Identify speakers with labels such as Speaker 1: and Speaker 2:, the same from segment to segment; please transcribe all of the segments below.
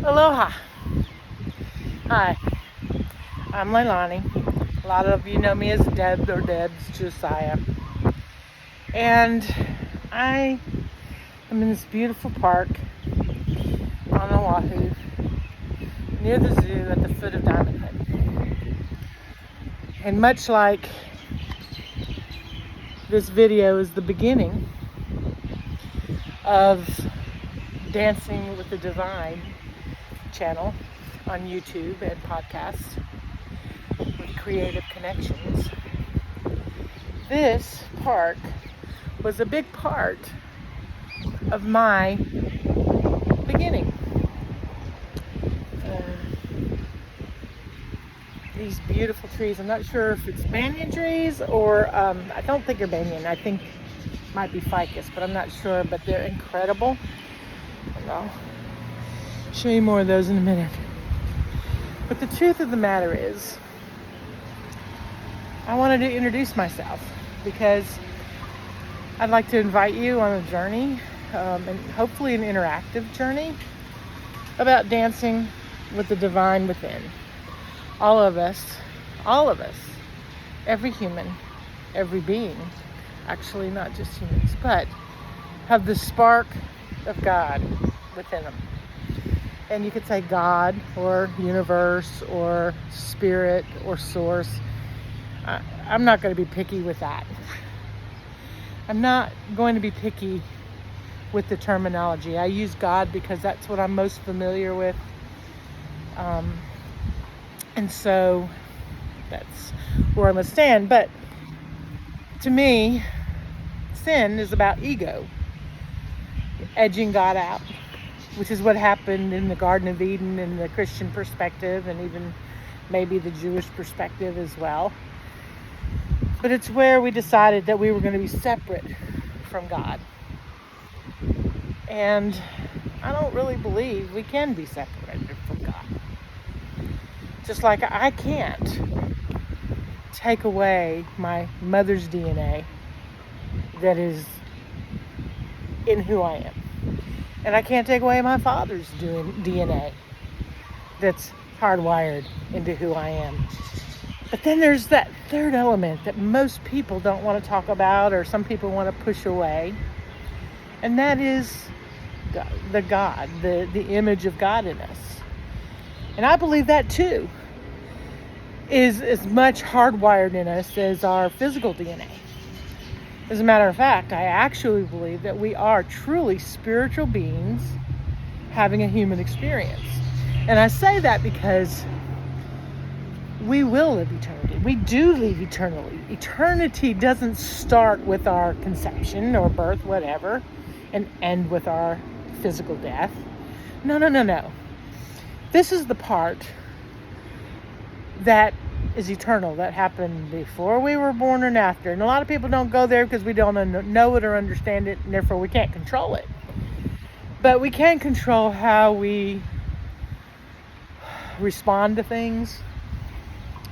Speaker 1: Aloha. Hi, I'm Leilani. A lot of you know me as Deb or Debs Josiah. And I am in this beautiful park on Oahu, near the zoo at the foot of Diamond Head. And much like this video is the beginning of Dancing with the Divine channel on YouTube and podcasts with Creative Connections. This park was a big part of my beginning. These beautiful trees, I'm not sure if it's banyan trees or I don't think they're banyan, I think it might be ficus, but I'm not sure, but they're incredible. And I'll show you more of those in a minute. But the truth of the matter is, I wanted to introduce myself because I'd like to invite you on a journey, and hopefully an interactive journey, about dancing with the divine within. All of us, every human, every being, actually not just humans, but have the spark of God within them. And you could say God or universe or spirit or source. I'm not going to be picky with that. I'm not going to be picky with the terminology. I use God because that's what I'm most familiar with. And so that's where I'm going to stand. But to me, sin is about ego, edging God out, which is what happened in the Garden of Eden in the Christian perspective, and even maybe the Jewish perspective as well. But it's where we decided that we were going to be separate from God. And I don't really believe we can be separated from God. Just like I can't take away my mother's DNA that is in who I am. And I can't take away my father's DNA that's hardwired into who I am. But then there's that third element that most people don't want to talk about, or some people want to push away. And that is the God, the image of God in us. And I believe that too is as much hardwired in us as our physical DNA. As a matter of fact, I actually believe that we are truly spiritual beings having a human experience. And I say that because we will live eternity. We do live eternally. Eternity doesn't start with our conception or birth, whatever, and end with our physical death. No. This is the part that is eternal, that happened before we were born and after. And a lot of people don't go there because we don't know it or understand it, and therefore we can't control it. But we can control how we respond to things.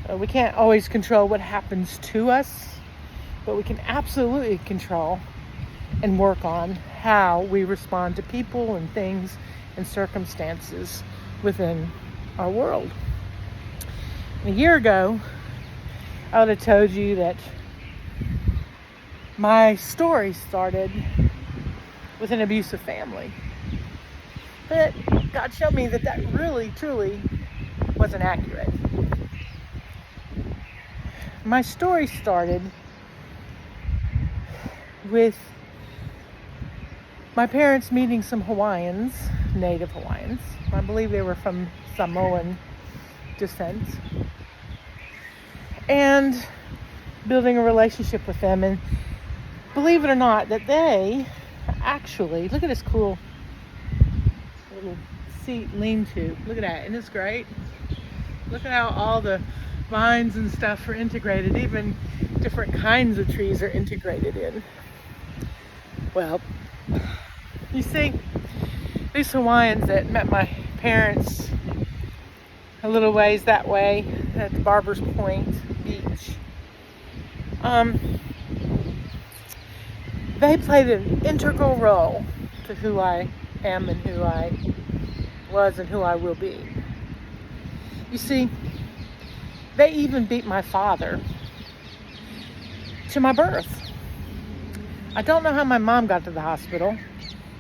Speaker 1: We can't always control what happens to us, but we can absolutely control and work on how we respond to people and things and circumstances within our world. A year ago, I would have told you that my story started with an abusive family. But God showed me that that really, truly wasn't accurate. My story started with my parents meeting some Hawaiians, native Hawaiians. I believe they were from Samoan descent. And building a relationship with them. And believe it or not, that they actually, look at this cool little seat lean-to. Look at that. Isn't this great? Look at how all the vines and stuff are integrated. Even different kinds of trees are integrated in. Well, you see, these Hawaiians that met my parents a little ways that way at the Barbers Point Beach, they played an integral role to who I am and who I was and who I will be. You see, they even beat my father to my birth. I don't know how my mom got to the hospital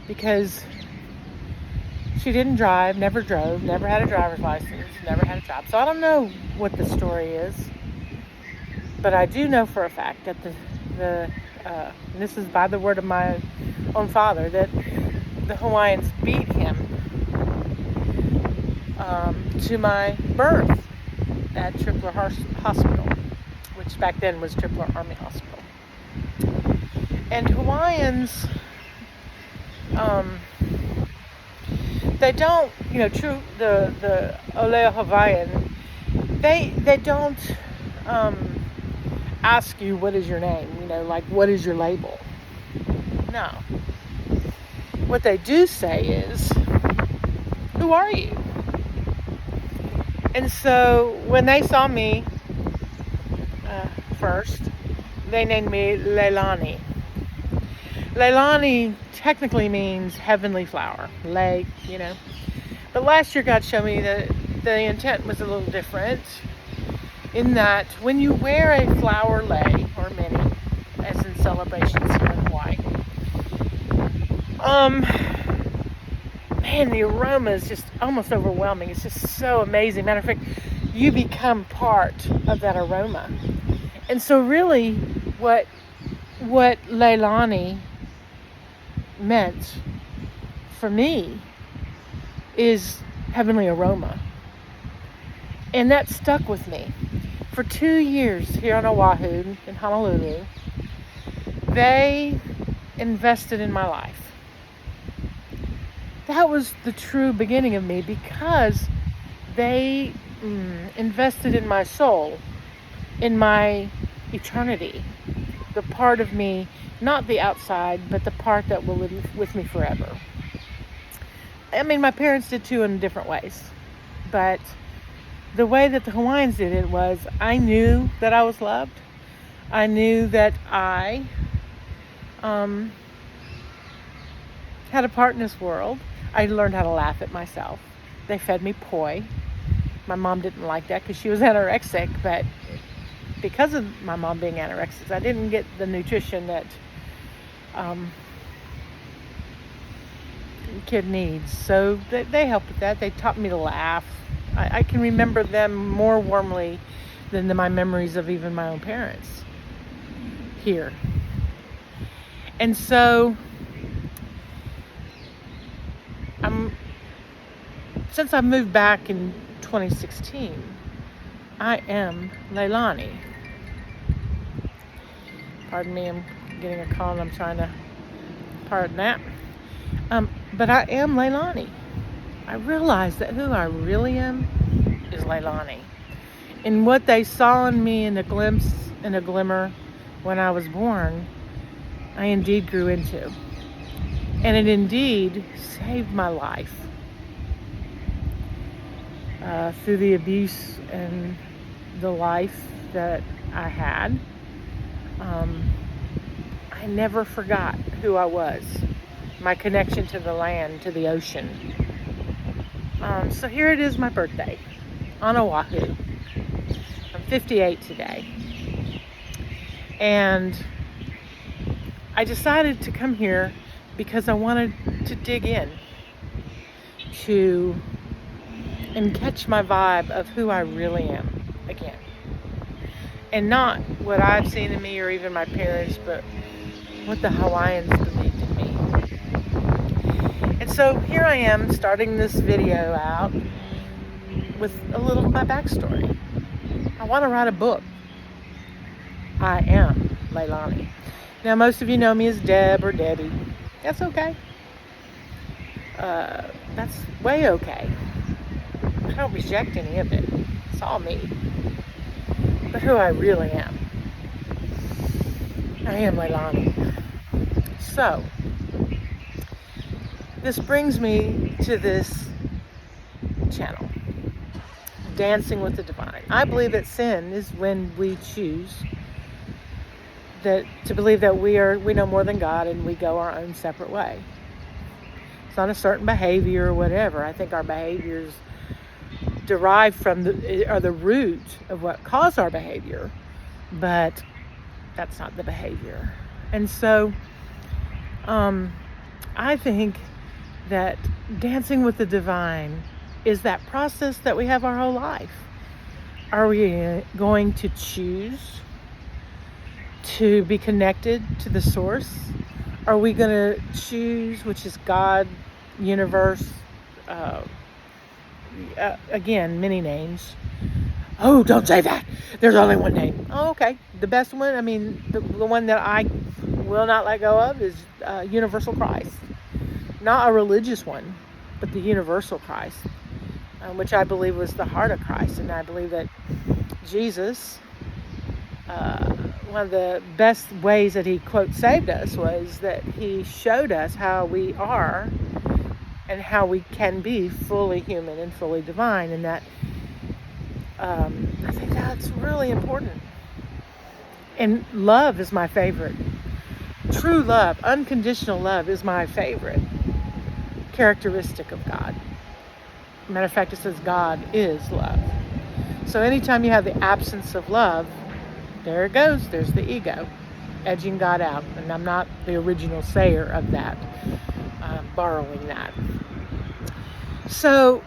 Speaker 1: because she didn't drive, never drove, never had a driver's license, never had a job. So I don't know what the story is. But I do know for a fact that and this is by the word of my own father, that the Hawaiians beat him to my birth at Tripler Hospital, which back then was Tripler Army Hospital. And Hawaiians, they don't, the Oleo Hawaiian, they don't ask you what is your name, like what is your label. No. What they do say is, who are you? And so when they saw me first, they named me Leilani. Leilani technically means heavenly flower, lei, But last year God showed me that the intent was a little different, in that when you wear a flower lei, or many, as in celebrations here in Hawaii, man, the aroma is just almost overwhelming. It's just so amazing. Matter of fact, you become part of that aroma. And so really what Leilani meant for me is heavenly aroma. And that stuck with me. For 2 years here on Oahu, in Honolulu, they invested in my life. That was the true beginning of me, because they invested in my soul, in my eternity, the part of me, not the outside, but the part that will live with me forever. I mean, my parents did too in different ways, but the way that the Hawaiians did it was, I knew that I was loved. I knew that I had a part in this world. I learned how to laugh at myself. They fed me poi. My mom didn't like that because she was anorexic, but because of my mom being anorexic, I didn't get the nutrition that kid needs. So they helped with that. They taught me to laugh. I can remember them more warmly than my memories of even my own parents here. And so since I moved back in 2016, I am Leilani. Pardon me, I'm getting a call and I'm trying to pardon that. But I am Leilani. I realized that who I really am is Leilani. And what they saw in me in a glimpse and a glimmer when I was born, I indeed grew into. And it indeed saved my life. Through the abuse and the life that I had, I never forgot who I was, my connection to the land, to the ocean. So here it is, my birthday on Oahu. I'm 58 today. And I decided to come here because I wanted to dig in and catch my vibe of who I really am again. And not what I've seen in me or even my parents, but what the Hawaiians believed in me. And so here I am starting this video out with a little of my backstory. I want to write a book. I am Leilani. Now most of you know me as Deb or Debbie. That's okay. That's way okay. I don't reject any of it. It's all me. But who I really am. I am Leilani. So, this brings me to this channel, Dancing with the Divine. I believe that sin is when we choose to believe that we know more than God and we go our own separate way. It's not a certain behavior or whatever. I think our behaviors derive from the root of what caused our behavior, but that's not the behavior. And so I think that dancing with the divine is that process that we have our whole life. Are we going to choose to be connected to the source? Are we going to choose, which is God, universe, again, many names. Oh, don't say that. There's only one name. Oh, okay. The best one, I mean, the one that I will not let go of is Universal Christ. Not a religious one, but the Universal Christ, which I believe was the heart of Christ. And I believe that Jesus, one of the best ways that he, quote, saved us was that he showed us how we are and how we can be fully human and fully divine. And that, I think that's really important. And love is my favorite. True love, unconditional love is my favorite characteristic of God. Matter of fact, it says God is love. So anytime you have the absence of love, there it goes. There's the ego edging God out. And I'm not the original sayer of that. I'm borrowing that. So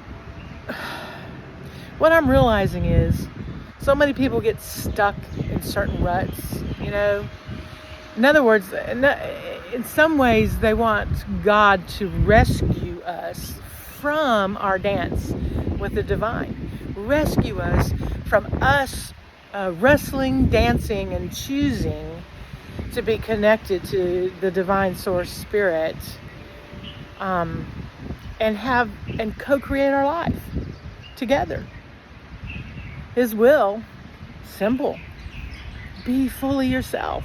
Speaker 1: what I'm realizing is so many people get stuck in certain ruts, you know. In other words, in some ways they want God to rescue us from our dance with the divine. Rescue us from us wrestling, dancing, and choosing to be connected to the divine source spirit, and co-create our life together. His will, simple. Be fully yourself.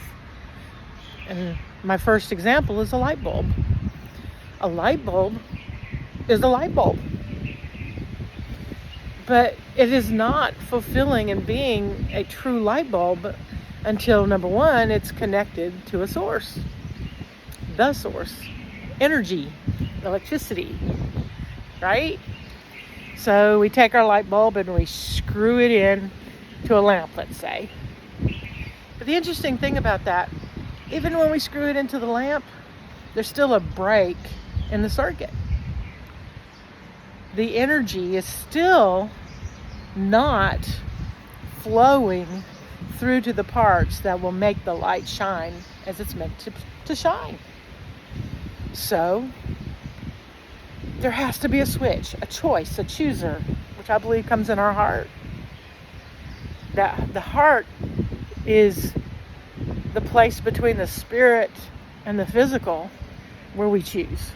Speaker 1: And my first example is a light bulb. A light bulb is a light bulb. But it is not fulfilling and being a true light bulb until, number one, it's connected to a source. The source. Energy. Electricity. Right? So we take our light bulb and we screw it in to a lamp, let's say. But the interesting thing about that, even when we screw it into the lamp, there's still a break in the circuit. The energy is still not flowing through to the parts that will make the light shine as it's meant to shine. So there has to be a switch, a choice, a chooser, which I believe comes in our heart. That the heart is the place between the spirit and the physical where we choose.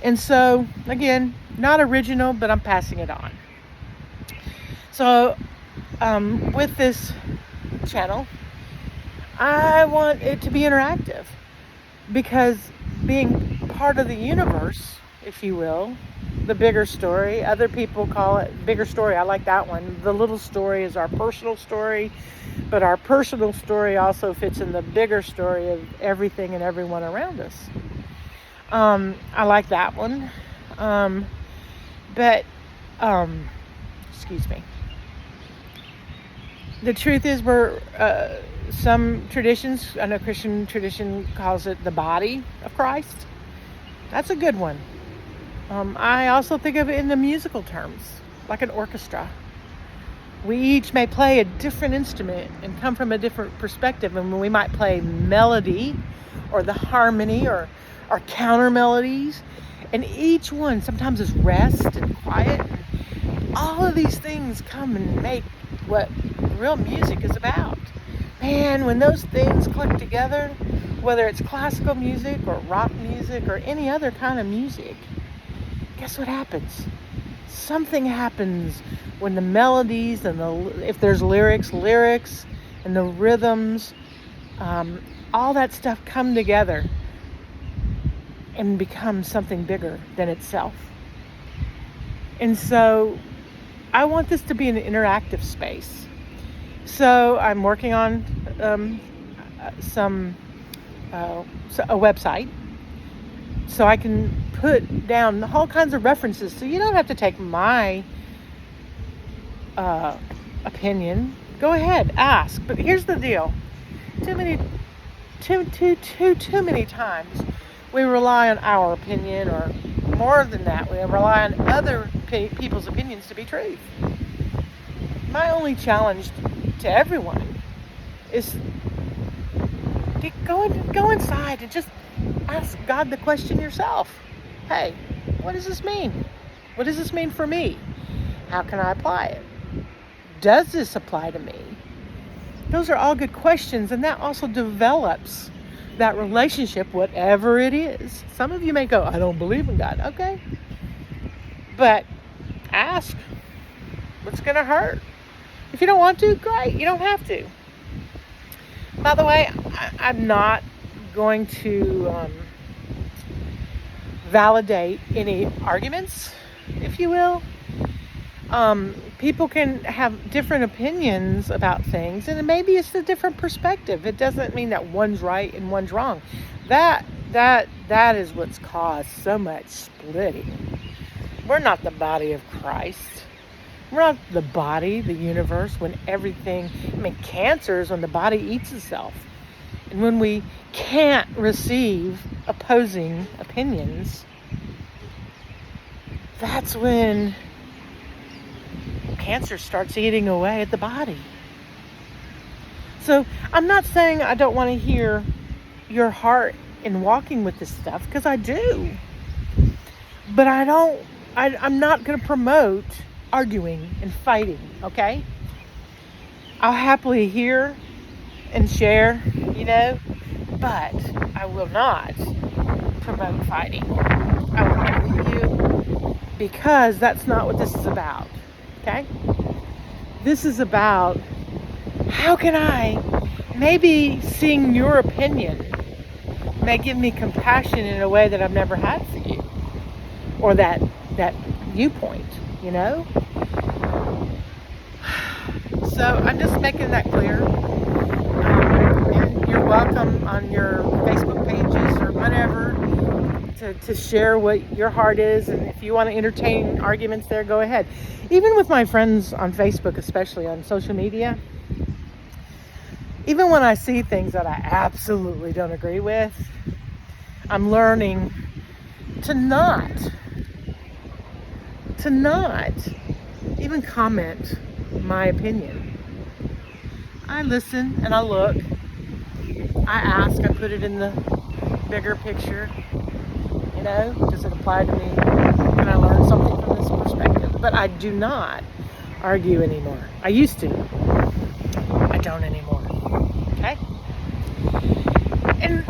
Speaker 1: And so, again, not original, but I'm passing it on. So, with this channel, I want it to be interactive, because being part of the universe, if you will, the bigger story, other people call it bigger story. I like that one. The little story is our personal story, but our personal story also fits in the bigger story of everything and everyone around us. I like that one. Excuse me. The truth is, some traditions, I know Christian tradition calls it the body of Christ. That's a good one. I also think of it in the musical terms, like an orchestra. We each may play a different instrument and come from a different perspective, and we might play melody or the harmony or counter melodies, and each one sometimes is rest and quiet. All of these things come and make what real music is about. Man, when those things click together, whether it's classical music or rock music or any other kind of music, guess what happens? Something happens when the melodies and if there's lyrics and the rhythms, all that stuff come together and become something bigger than itself. And so I want this to be an interactive space. So I'm working on a website, so I can put down all kinds of references. So you don't have to take my opinion. Go ahead, ask. But here's the deal: too many times we rely on our opinion, or more than that, we rely on other people's opinions to be truth. My only challenge to everyone is to go inside and just ask God the question yourself. Hey, what does this mean? What does this mean for me? How can I apply it? Does this apply to me? Those are all good questions, and that also develops that relationship, whatever it is. Some of you may go, I don't believe in God. Okay. But ask. What's going to hurt? If you don't want to, great. You don't have to. By the way, I'm not going to validate any arguments, if you will. People can have different opinions about things, and maybe it's a different perspective. It doesn't mean that one's right and one's wrong. That is what's caused so much splitting. We're not the body of Christ. We're not the body, the universe, when everything, cancer is when the body eats itself. And when we can't receive opposing opinions, that's when cancer starts eating away at the body. So I'm not saying I don't want to hear your heart in walking with this stuff, because I do. But I'm not going to promote arguing and fighting, okay? I'll happily hear and share, but I will not promote fighting. I will not with you, because that's not what this is about, okay? This is about, how can I, maybe seeing your opinion may give me compassion in a way that I've never had for you, or that viewpoint, So I'm just making that clear. And you're welcome on your Facebook pages or whatever to share what your heart is. And if you want to entertain arguments there, go ahead. Even with my friends on Facebook, especially on social media, even when I see things that I absolutely don't agree with, I'm learning to not even comment my opinion. I listen and I look. I ask. I put it in the bigger picture. Does it apply to me? Can I learn something from this perspective? But I do not argue anymore. I used to. I don't anymore. Okay? And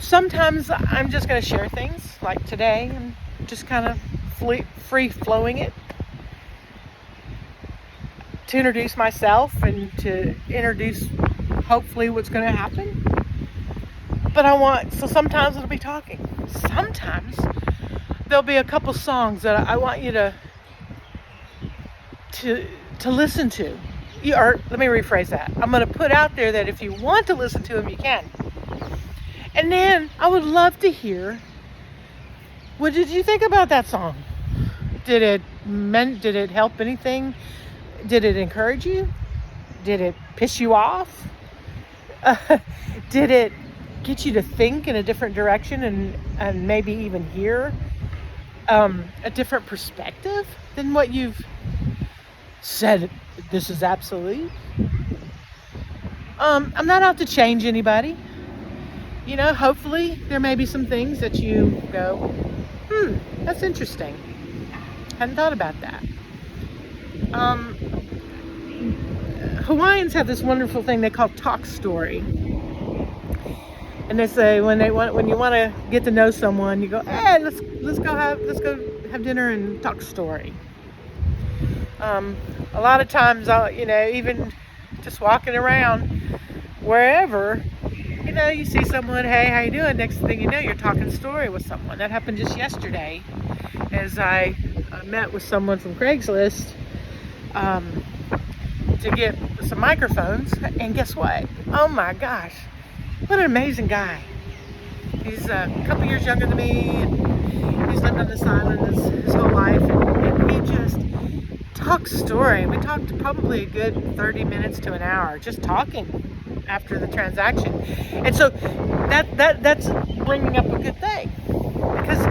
Speaker 1: sometimes I'm just going to share things like today and just kind of free flowing it to introduce myself and to introduce hopefully what's going to happen. But so sometimes it'll be talking. Sometimes there'll be a couple songs that I want you to listen to. Or let me rephrase that. I'm going to put out there that if you want to listen to them, you can. And then I would love to hear, what did you think about that song? Did it help anything? Did it encourage you? Did it piss you off? Did it get you to think in a different direction and maybe even hear a different perspective than what you've said? This is absolute. I'm not out to change anybody. Hopefully there may be some things that you go, that's interesting. Hadn't thought about that. Hawaiians have this wonderful thing they call talk story. And they say when you want to get to know someone, you go, hey, let's go have dinner and talk story. A lot of times, even just walking around wherever, you see someone, hey, how you doing? Next thing you know, you're talking story with someone. That happened just yesterday, as I met with someone from Craigslist to get some microphones. And guess what? Oh my gosh, what an amazing guy. He's a couple years younger than me, and he's lived on this island his whole life, and he just talks story. We talked probably a good 30 minutes to an hour just talking after the transaction. And so that's bringing up a good thing, because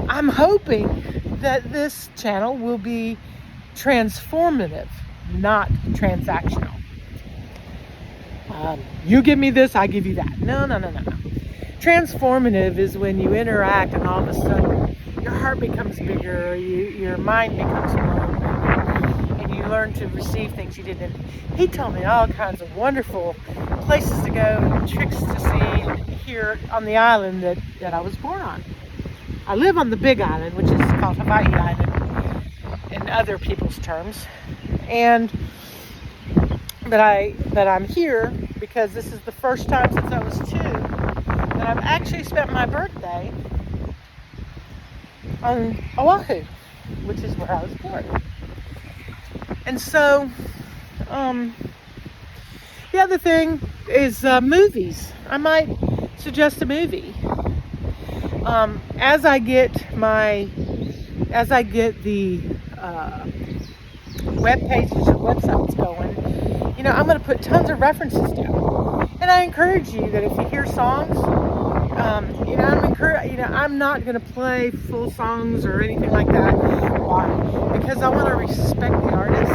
Speaker 1: I'm hoping that this channel will be transformative, not transactional. You give me this, I give you that. No. Transformative is when you interact and all of a sudden your heart becomes bigger, your mind becomes more, and you learn to receive things you didn't. He told me all kinds of wonderful places to go and tricks to see here on the island that I was born on. I live on the Big Island, which is called Hawaii Island in other people's terms, but I'm here because this is the first time since I was 2 that I've actually spent my birthday on Oahu, which is where I was born. And so, the other thing is movies. I might suggest a movie. As I get the web pages or websites going, I'm going to put tons of references down. And I encourage you that if you hear songs, I'm not going to play full songs or anything like that. Why? Because I want to respect the artist.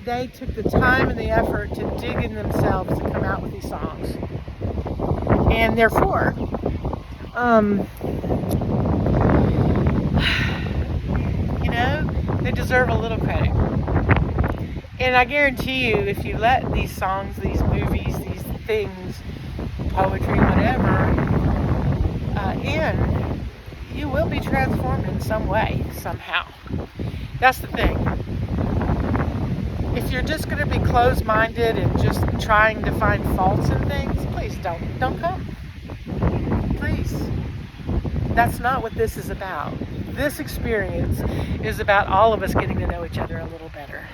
Speaker 1: They took the time and the effort to dig in themselves to come out with these songs. And therefore, they deserve a little credit. And I guarantee you, if you let these songs, these movies, these things, poetry, whatever, in, you will be transformed in some way, somehow. That's the thing. If you're just going to be closed-minded and just trying to find faults in things, please don't come. Please. That's not what this is about. This experience is about all of us getting to know each other a little better.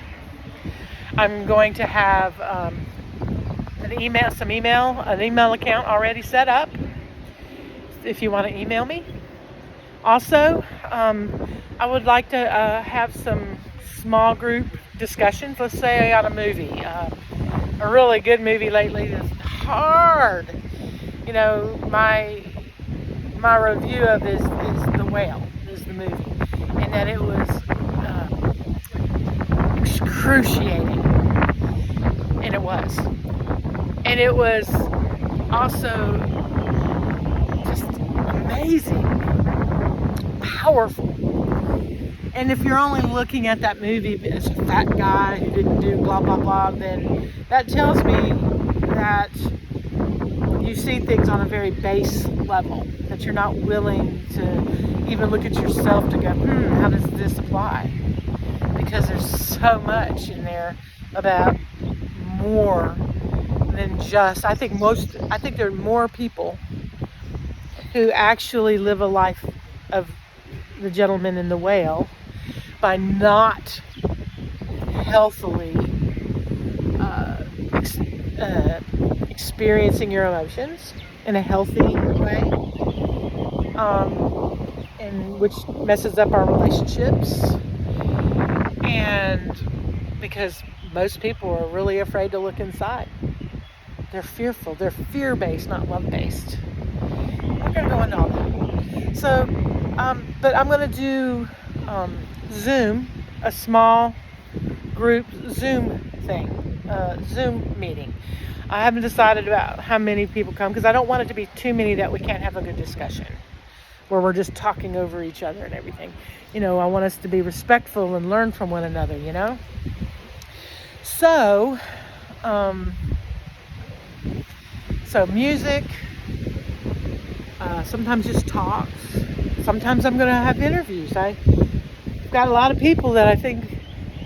Speaker 1: I'm going to have an email account already set up if you want to email me. Also, I would like to have some small group discussions, let's say on a movie. A really good movie lately that's hard. My review of is The Whale, is the movie. And that it was excruciating. And it was. And it was also just amazing, powerful. And if you're only looking at that movie as a fat guy who didn't do blah, blah, blah, then that tells me that you see things on a very base level, that you're not willing to even look at yourself to go, how does this apply? Because there's so much in there about more than just, I think there are more people who actually live a life of the gentleman in the whale by not healthily experiencing your emotions in a healthy way, and which messes up our relationships. And because most people are really afraid to look inside. They're fearful. They're fear-based, not love-based. We're going to go into all that. So, but I'm going to do Zoom, a small group Zoom thing, Zoom meeting. I haven't decided about how many people come because I don't want it to be too many that we can't have a good discussion where we're just talking over each other and everything. I want us to be respectful and learn from one another, So, music, sometimes just talks. Sometimes I'm going to have interviews. I've got a lot of people that I think,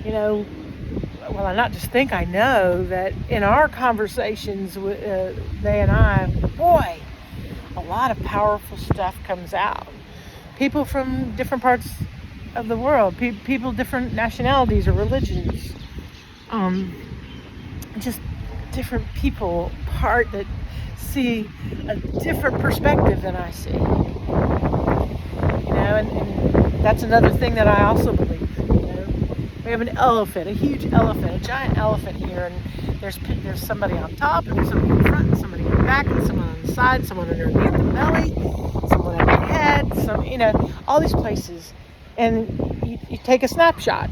Speaker 1: well, I not just think, I know that in our conversations, they and I, boy, a lot of powerful stuff comes out. People from different parts of the world, people different nationalities or religions, just different people, see a different perspective than I see. And that's another thing that I also believe. We have an elephant, a huge elephant, a giant elephant here, and there's somebody on top, and there's somebody in front, and somebody in the back, and someone on the side, someone underneath the belly, someone at the head, all these places. And you take a snapshot,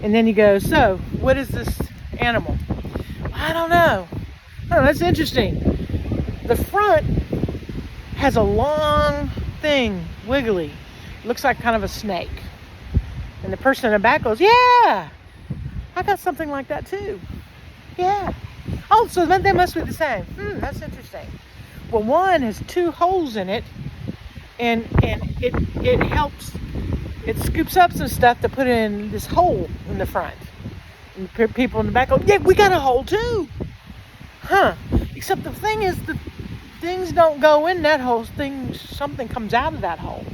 Speaker 1: and then you go, so what is this animal? I don't know. Oh, that's interesting. The front has a long thing, wiggly. Looks like kind of a snake. And the person in the back goes, yeah, I got something like that too. Yeah. Oh, so they must be the same. That's interesting. Well, one has 2 holes in it, and it helps, it scoops up some stuff to put in this hole in the front. And people in the back go, yeah, we got a hole too. Huh. Except the thing is, the things don't go in that hole. Something comes out of that hole.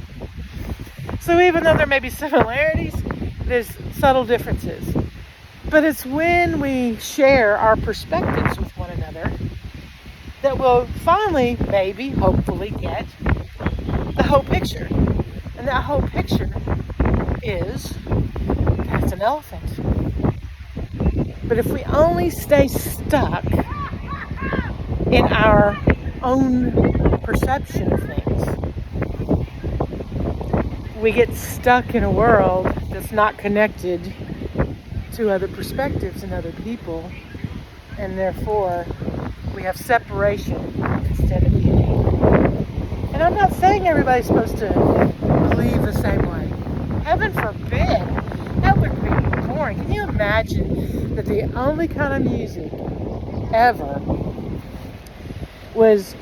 Speaker 1: So even though there may be similarities, there's subtle differences. But it's when we share our perspectives with one another that we'll finally, maybe, hopefully get the whole picture. And that whole picture is, that's an elephant. But if we only stay stuck in our own perception of things, we get stuck in a world that's not connected to other perspectives and other people, and therefore we have separation instead of unity. And I'm not saying everybody's supposed to believe the same way. Heaven forbid. That would be boring. Can you imagine that the only kind of music ever was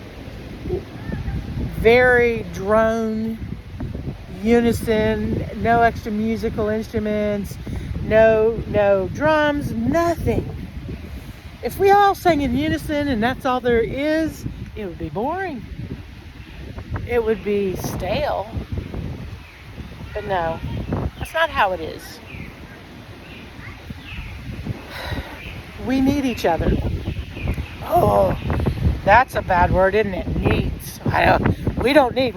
Speaker 1: very drone, unison, no extra musical instruments, no drums, nothing. If we all sang in unison and that's all there is, it would be boring. It would be stale. But no, that's not how it is. We need each other. Oh, that's a bad word, isn't it? Needs. We don't need.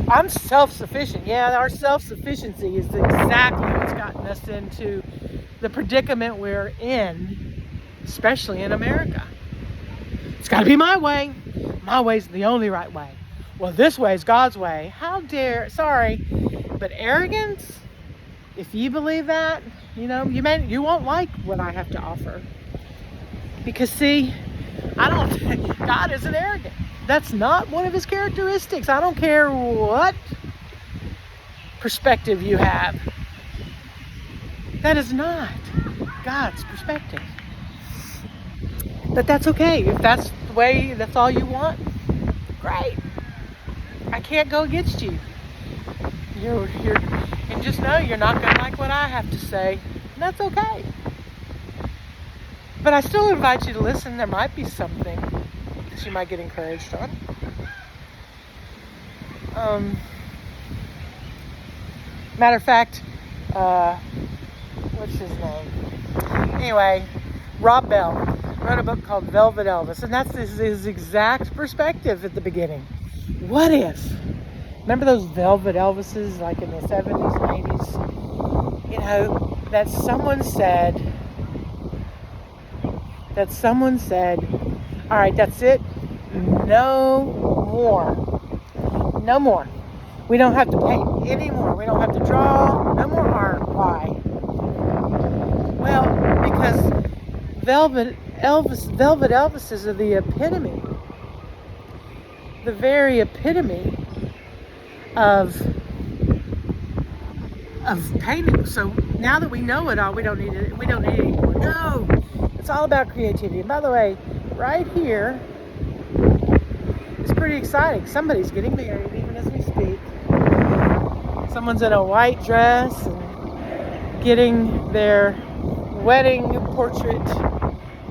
Speaker 1: I'm self-sufficient. Yeah, our self-sufficiency is exactly what's gotten us into the predicament we're in, especially in America. It's got to be my way. My way's the only right way. Well, this way is God's way. Sorry, but arrogance, if you believe that, you won't like what I have to offer. Because see, God isn't arrogant. That's not one of his characteristics. I don't care what perspective you have. That is not God's perspective. But that's okay. If that's the way, that's all you want, great. I can't go against you. And just know you're not going to like what I have to say. And that's okay. But I still invite you to listen. There might be something that you might get encouraged on. Matter of fact, what's his name? Anyway, Rob Bell wrote a book called Velvet Elvis, and that's his exact perspective at the beginning. What if? Remember those Velvet Elvises like in the 70s and 80s? That someone said, all right, that's it. No more. We don't have to paint anymore. We don't have to draw. No more art. Why? Well, because Velvet Elvises are the epitome, the very epitome of painting. So now that we know it all, we don't need it anymore. No, it's all about creativity. And by the way, right here is pretty exciting. Somebody's getting married even as we speak. Someone's in a white dress and getting their wedding portrait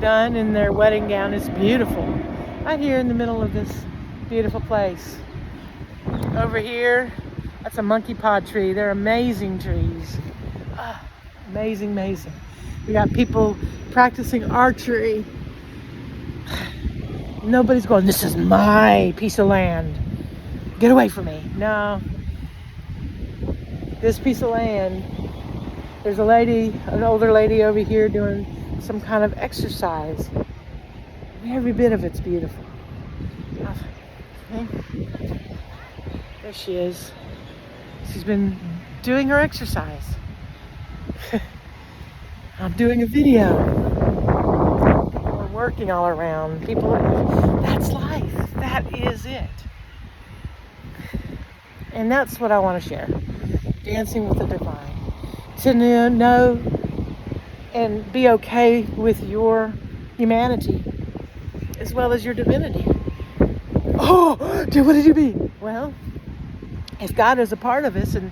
Speaker 1: done in their wedding gown. It's beautiful. Right here in the middle of this beautiful place. Over here, that's a monkey pod tree. They're amazing trees. Amazing. We got people practicing archery. Nobody's going, this is my piece of land. Get away from me. No. This piece of land, there's a lady, an older lady over here doing some kind of exercise. Every bit of it's beautiful. Okay. There she is. She's been doing her exercise. I'm doing a video. We're working all around. People are, that's life. That is it. And that's what I want to share. Dancing with the divine. To know and be okay with your humanity as well as your divinity. Oh, what did you mean? Well, if God is a part of us, and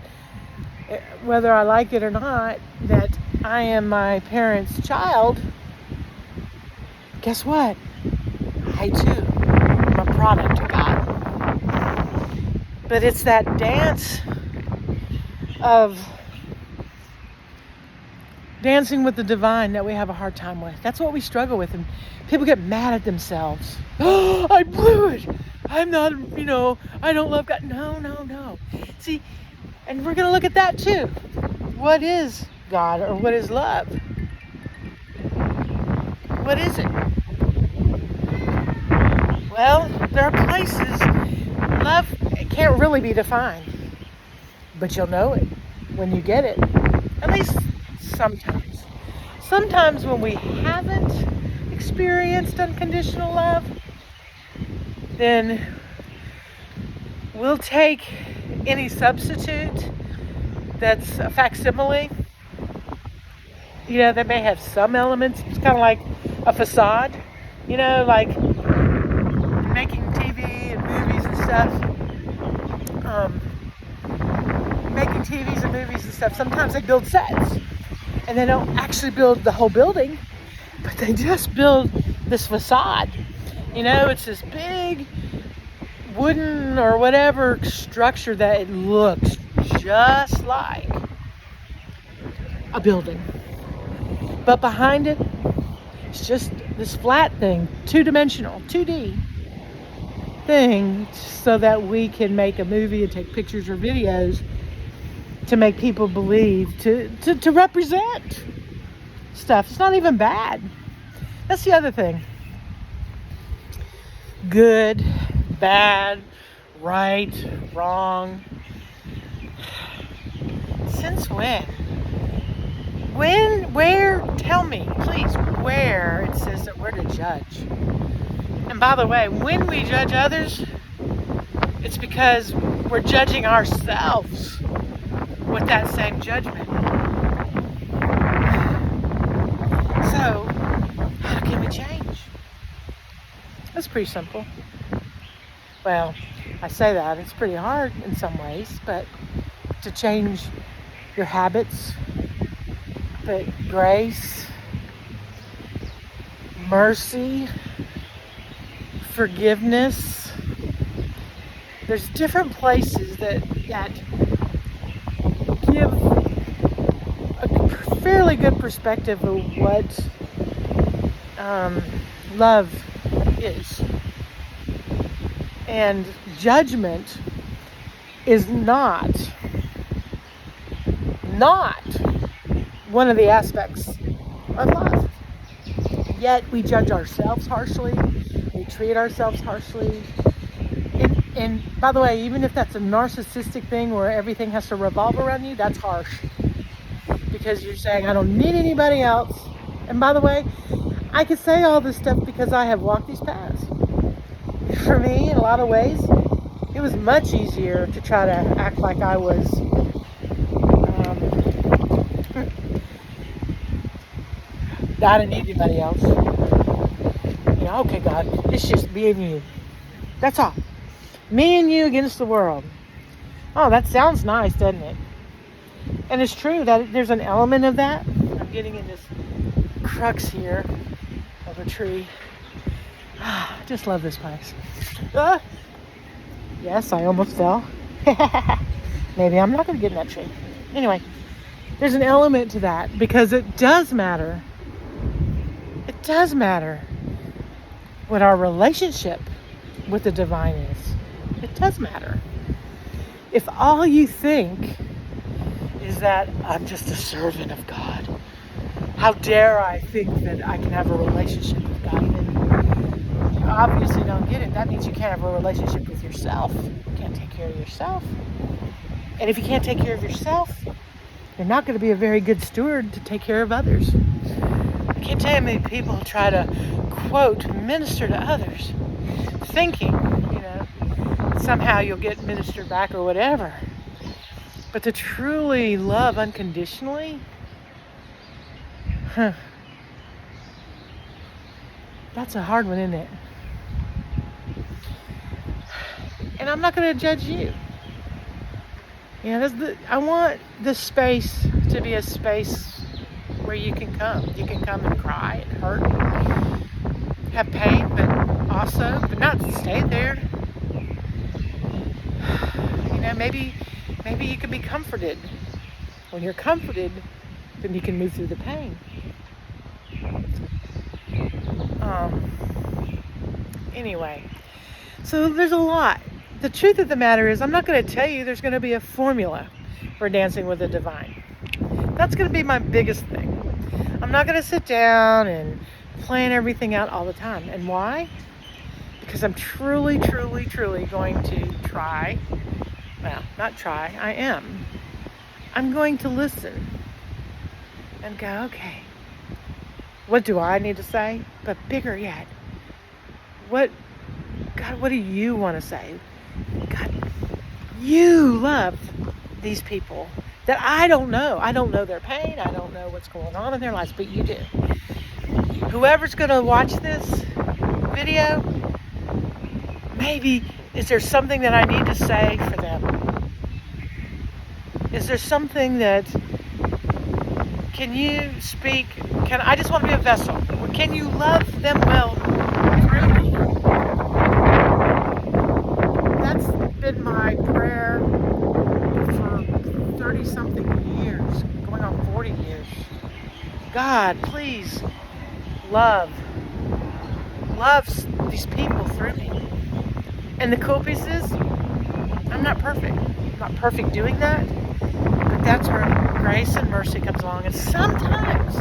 Speaker 1: whether I like it or not, that I am my parents' child, guess what? I too am a product of God. But it's that dance of dancing with the divine that we have a hard time with. That's what we struggle with, and people get mad at themselves. Oh, I blew it. I'm not, I don't love God. No. See, and we're going to look at that too. What is God, or what is love? What is it? Well, there are places love can't really be defined, but you'll know it when you get it. At least sometimes. Sometimes when we haven't experienced unconditional love, then we'll take any substitute that's a facsimile, that may have some elements. It's kind of like a facade, like making TV and movies and stuff. Making TVs and movies and stuff, sometimes they build sets and they don't actually build the whole building, but they just build this facade. It's this big wooden or whatever structure that it looks just like a building, but behind it, it's just this flat thing, two-dimensional, 2D thing, so that we can make a movie and take pictures or videos to make people believe, to represent stuff. It's not even bad. That's the other thing. Good, bad, right, wrong. Since when? Where, tell me, please, where it says that we're to judge. And by the way, when we judge others, it's because we're judging ourselves with that same judgment. So, how can we change? It's pretty simple. Well, I say that, it's pretty hard in some ways, but to change your habits, but grace, mercy, forgiveness, there's different places that give a fairly good perspective of what love is. And judgment is not one of the aspects of love. Yet we judge ourselves harshly, we treat ourselves harshly. And by the way, even if that's a narcissistic thing where everything has to revolve around you, that's harsh. Because you're saying, I don't need anybody else. And by the way, I can say all this stuff because I have walked these paths. For me, in a lot of ways, it was much easier to try to act like I was I didn't need anybody else. Okay, God, it's just me and you. That's all. Me and you against the world. Oh, that sounds nice, doesn't it? And it's true that there's an element of that. I'm getting in this crux here of a tree. I just love this place. Yes, I almost fell. Maybe I'm not going to get in that tree. Anyway, there's an element to that because it does matter. It does matter. what our relationship with the divine is. It does matter. If all you think is that I'm just a servant of God, how dare I think that I can have a relationship with God, then you obviously don't get it. That means you can't have a relationship with yourself. You can't take care of yourself. And if you can't take care of yourself, you're not going to be a very good steward to take care of others. I can't tell you how many people try to, quote, minister to others, thinking, somehow you'll get ministered back or whatever. But to truly love unconditionally, that's a hard one, isn't it? And I'm not going to judge you. I want this space to be a space where you can come. You can come and cry and hurt, have pain, but not stay there. Maybe you can be comforted. When you're comforted, then you can move through the pain. Anyway, so there's a lot. The truth of the matter is, I'm not going to tell you there's going to be a formula for dancing with the divine. That's going to be my biggest thing. I'm not going to sit down and plan everything out all the time. And why? Because I'm truly, truly, truly going to try. Well, not try, I am. I'm going to listen and go, okay, what do I need to say? But bigger yet, God, what do you want to say? God, you love these people that I don't know. I don't know their pain. I don't know what's going on in their lives, but you do. Whoever's going to watch this video, maybe, is there something that I need to say for them? Is there something that, can you speak, I just want to be a vessel, or can you love them well through me? That's been my prayer for 30-something years, going on 40 years. God, please love these people through me. And the cool piece is, I'm not perfect. I'm not perfect doing that, but that's where grace and mercy comes along. And sometimes,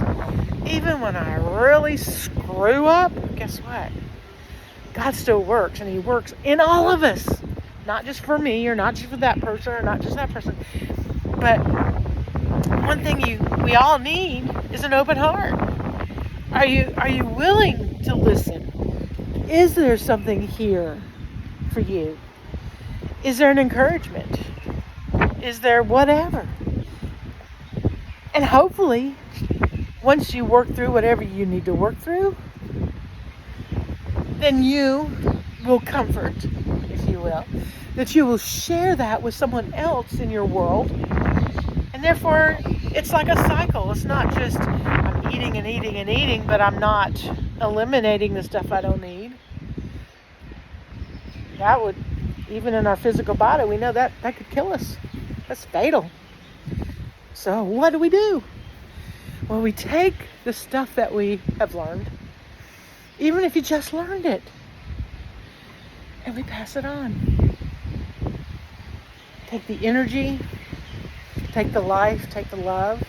Speaker 1: even when I really screw up, guess what? God still works, and He works in all of us. Not just for me, or not just for that person, or not just that person. But one thing we all need is an open heart. Are you willing to listen? Is there something here for you? Is there an encouragement? Is there whatever? And hopefully, once you work through whatever you need to work through, then you will comfort, if you will, that you will share that with someone else in your world. And therefore, it's like a cycle. It's not just I'm eating and eating and eating, but I'm not eliminating the stuff I don't need. That would, even in our physical body, we know that could kill us. That's fatal. So what do? Well, we take the stuff that we have learned, even if you just learned it, and we pass it on. Take the energy, take the life, take the love,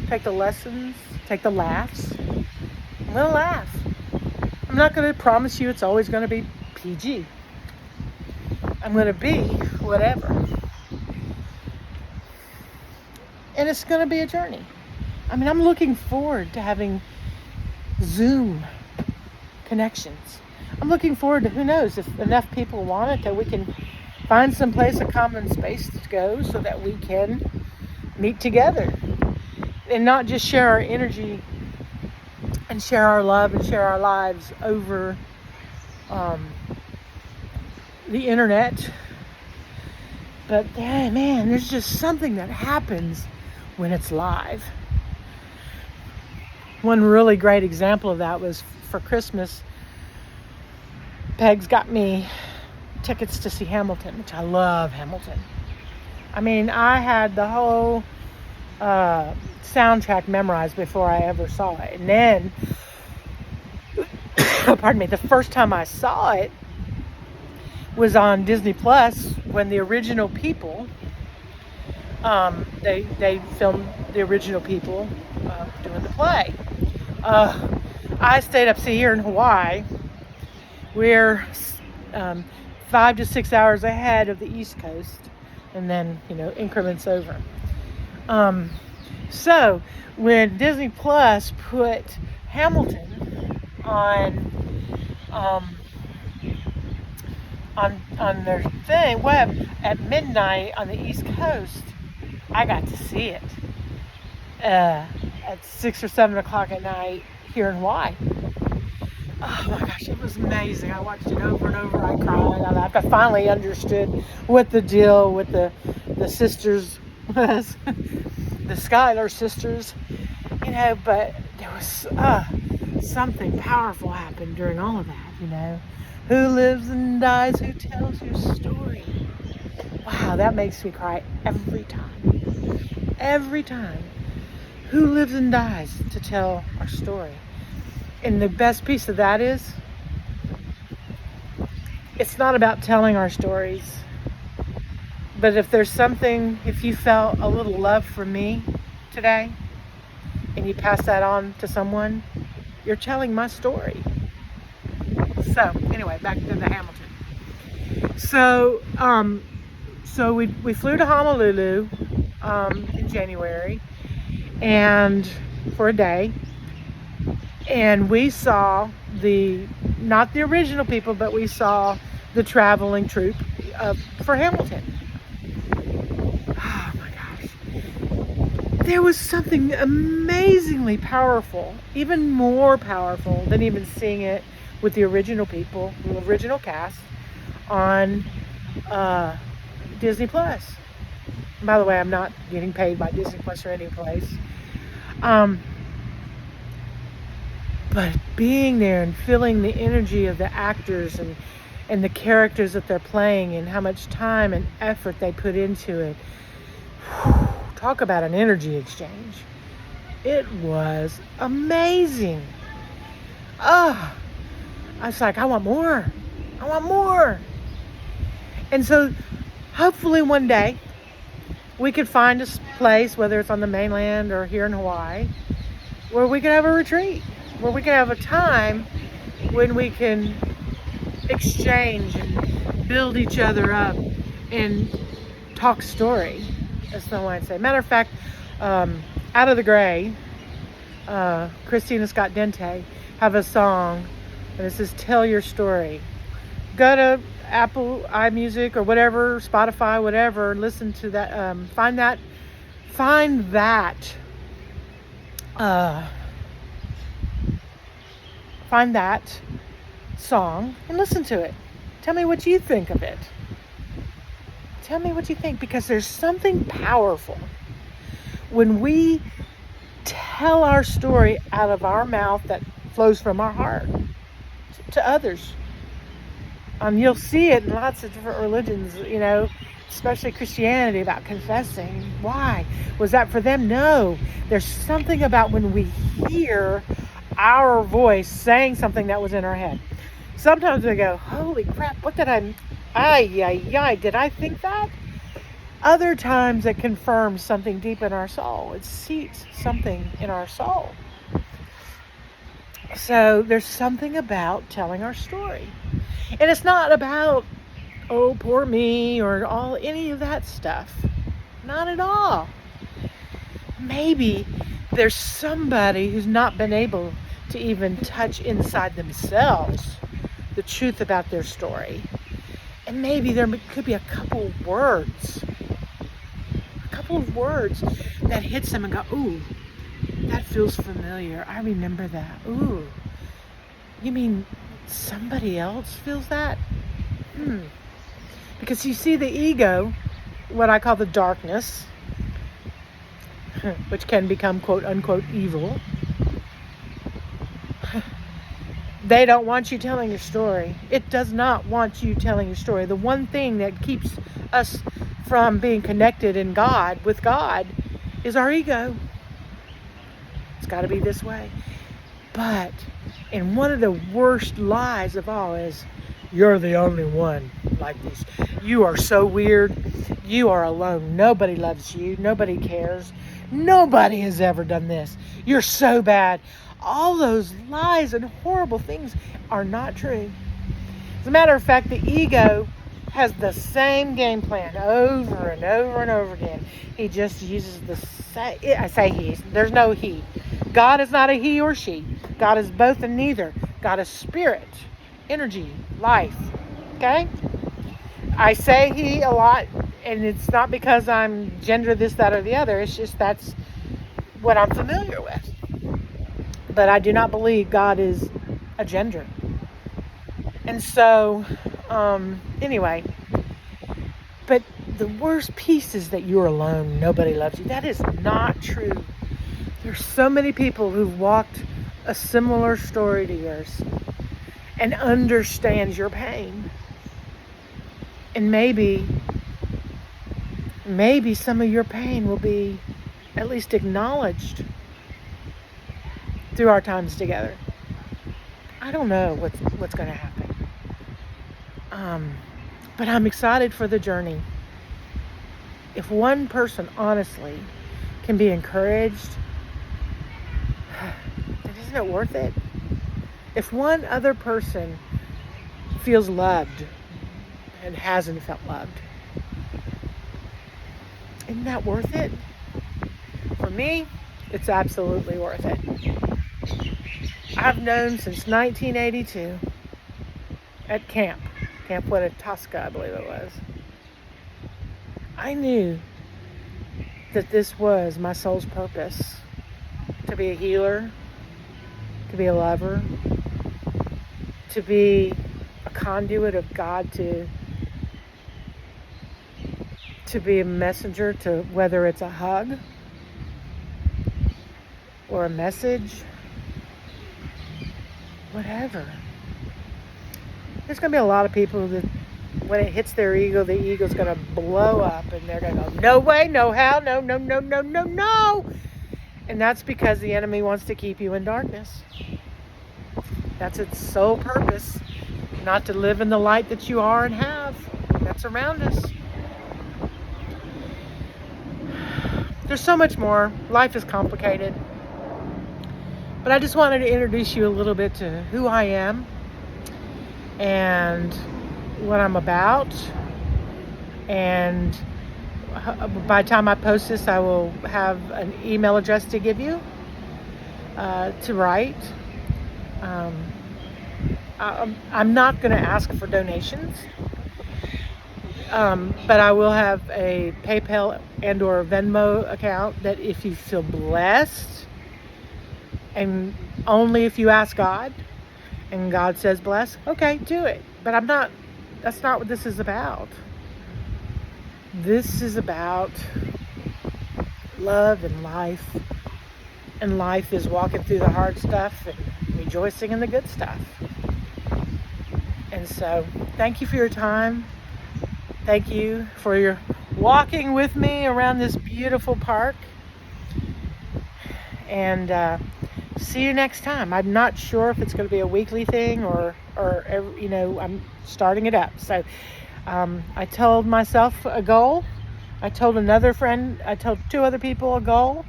Speaker 1: take the lessons, take the laughs. I'm going to laugh. I'm not going to promise you it's always going to be PG. I'm going to be whatever. And it's going to be a journey. I mean, I'm looking forward to having Zoom connections. I'm looking forward to, who knows, if enough people want it, that we can find some place, a common space to go so that we can meet together and not just share our energy and share our love and share our lives over the internet. But man, there's just something that happens when it's live. One really great example of that was for Christmas. Peg's got me tickets to see Hamilton, which I love Hamilton. I mean, I had the whole soundtrack memorized before I ever saw it. And then pardon me, the first time I saw it was on Disney Plus when the original people, they filmed the original people doing the play. I stayed up, see, here in Hawaii, we're 5 to 6 hours ahead of the East Coast, and then, increments over. So when Disney Plus put Hamilton on their web at midnight on the East Coast, I got to see it at 6 or 7 o'clock at night here in Hawaii. Oh my gosh, it was amazing. I watched it over and over. I cried. I laughed. I finally understood what the deal with the sisters was, the Schuyler sisters, but there was something powerful happened during all of that, Who lives and dies, who tells your story? Wow, that makes me cry every time. Every time. Who lives and dies to tell our story? And the best piece of that is, it's not about telling our stories, but if you felt a little love from me today, and you pass that on to someone, you're telling my story. So anyway, back to the Hamilton. So we flew to Honolulu in January, and for a day, and we saw not the original people, but we saw the traveling troupe for Hamilton. Oh my gosh. There was something amazingly powerful, even more powerful than even seeing it with the original people, the original cast, on Disney Plus. By the way, I'm not getting paid by Disney Plus or any place. But being there and feeling the energy of the actors and the characters that they're playing and how much time and effort they put into it. Talk about an energy exchange. It was amazing. I was like, I want more. I want more. And so hopefully one day we could find a place, whether it's on the mainland or here in Hawaii, where we could have a retreat, where we can have a time when we can exchange and build each other up and talk story, as someone might say. Matter of fact, Out of the Gray, Christina Scott Dente have a song, and it says, "Tell Your Story." Go to Apple iMusic or whatever, Spotify, whatever, listen to that, find that song and listen to it. Tell me what you think of it. Tell me what you think, because there's something powerful when we tell our story out of our mouth that flows from our heart to others. You'll see it in lots of different religions, especially Christianity, about confessing. Why? Was that for them? No. There's something about when we hear our voice saying something that was in our head. Sometimes we go, holy crap, what did did I think that? Other times it confirms something deep in our soul. It seats something in our soul. So there's something about telling our story. And it's not about, oh, poor me, or any of that stuff. Not at all. Maybe there's somebody who's not been able to even touch inside themselves the truth about their story. And maybe there could be a couple of words that hits them and go, ooh, that feels familiar. I remember that. Ooh, you mean somebody else feels that? Because you see, the ego, what I call the darkness, which can become quote unquote evil, they don't want you telling your story. It does not want you telling your story. The one thing that keeps us from being connected with God, is our ego. It's got to be this way. But, and one of the worst lies of all is, you're the only one like this. You are so weird. You are alone. Nobody loves you. Nobody cares. Nobody has ever done this. You're so bad. All those lies and horrible things are not true. As a matter of fact, the ego has the same game plan over and over and over again. He just uses the same. I say he. There's no he. God is not a he or she. God is both and neither. God is spirit, energy, life. Okay? I say he a lot, and it's not because I'm gender this, that, or the other. It's just that's what I'm familiar with. But I do not believe God is a gender. And so, anyway, but the worst piece is that you're alone. Nobody loves you. That is not true. There's so many people who've walked a similar story to yours and understands your pain. And maybe some of your pain will be at least acknowledged through our times together. I don't know what's going to happen. But I'm excited for the journey. If one person honestly can be encouraged, then isn't it worth it? If one other person feels loved and hasn't felt loved, isn't that worth it? For me, it's absolutely worth it. I've known since 1982 at Camp Winnetasca, I believe it was. I knew that this was my soul's purpose, to be a healer, to be a lover, to be a conduit of God, to be a messenger, to whether it's a hug or a message, whatever. There's going to be a lot of people that when it hits their ego, the ego's going to blow up and they're going to go, no way, no how, no, no, no, no, no, no. And that's because the enemy wants to keep you in darkness. That's its sole purpose, not to live in the light that you are and have. That's around us. There's so much more. Life is complicated. But I just wanted to introduce you a little bit to who I am and what I'm about. And by the time I post this, I will have an email address to give you to write. I'm not going to ask for donations, but I will have a PayPal and or Venmo account that if you feel blessed, and only if you ask God and God says bless, okay, do it. But that's not what this is about. This is about love and life. And life is walking through the hard stuff and rejoicing in the good stuff. And so, thank you for your time. Thank you for your walking with me around this beautiful park. And see you next time. I'm not sure if it's going to be a weekly thing or I'm starting it up. So I told myself a goal. I told another friend, I told 2 other people a goal,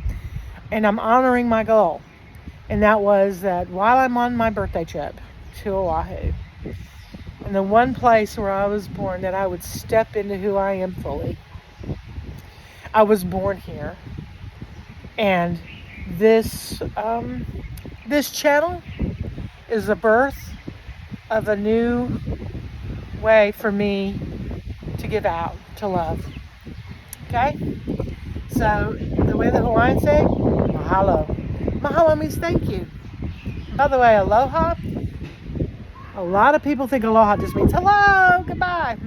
Speaker 1: and I'm honoring my goal. And that was that while I'm on my birthday trip to Oahu, and the one place where I was born, that I would step into who I am fully. I was born here. And this channel is the birth of a new way for me to give out, to love. Okay? So, the way the Hawaiians say, mahalo. Mahalo means thank you. By the way, aloha, a lot of people think aloha just means hello, goodbye.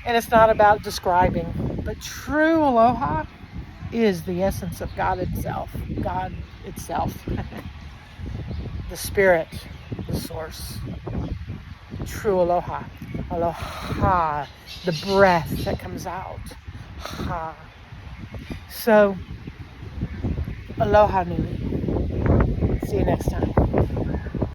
Speaker 1: And it's not about describing, but true aloha is the essence of God itself. God itself. The spirit, the source. True aloha. Aloha. The breath that comes out. Ha. So, aloha nui. See you next time.